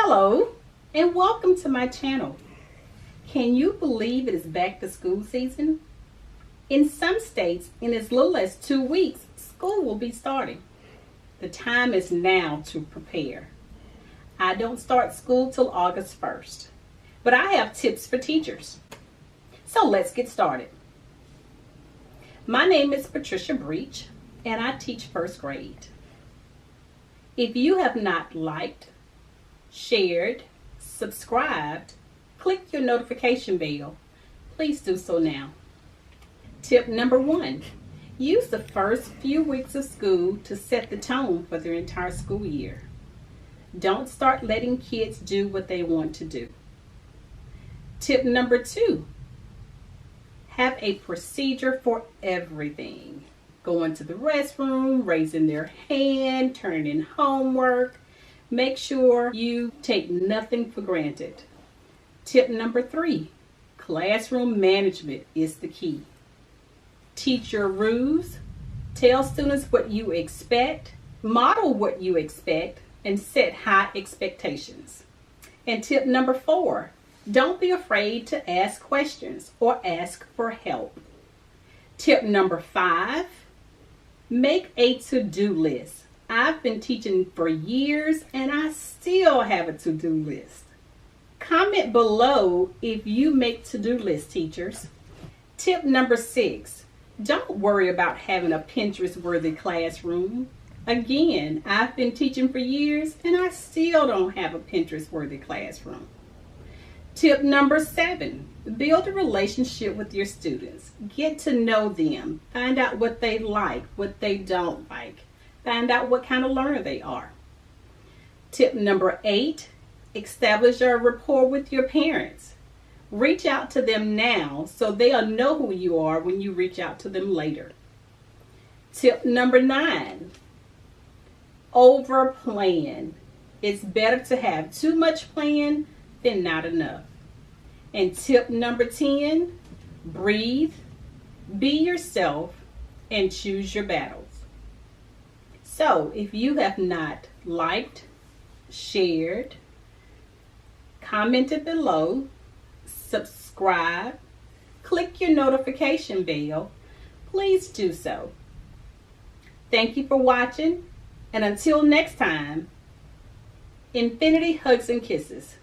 Hello and welcome to my channel. Can you believe it is back to school season? In some states, in as little as 2 weeks, school will be starting. The time is now to prepare. I don't start school till August 1st, but I have tips for teachers. So let's get started. My name is Patricia Breech and I teach first grade. If you have not liked, shared, subscribed, click your notification bell. Please do so now. Tip number 1, use the first few weeks of school to set the tone for their entire school year. Don't start letting kids do what they want to do. Tip number 2, have a procedure for everything. Going to the restroom, raising their hand, turning in homework. Make sure you take nothing for granted. Tip number 3, classroom management is the key. Teach your rules, tell students what you expect, model what you expect, and set high expectations. And tip number 4, don't be afraid to ask questions or ask for help. Tip number 5, make a to-do list. I've been teaching for years and I still have a to-do list. Comment below if you make to-do list, teachers. Tip number 6, don't worry about having a Pinterest-worthy classroom. Again, I've been teaching for years and I still don't have a Pinterest-worthy classroom. Tip number 7, build a relationship with your students. Get to know them. Find out what they like, what they don't like. Find out what kind of learner they are. Tip number 8, establish a rapport with your parents. Reach out to them now so they'll know who you are when you reach out to them later. Tip number 9, over plan. It's better to have too much plan than not enough. And tip number 10, breathe, be yourself, and choose your battles. So if you have not liked, shared, commented below, subscribe, click your notification bell, please do so. Thank you for watching, and until next time, infinity hugs and kisses.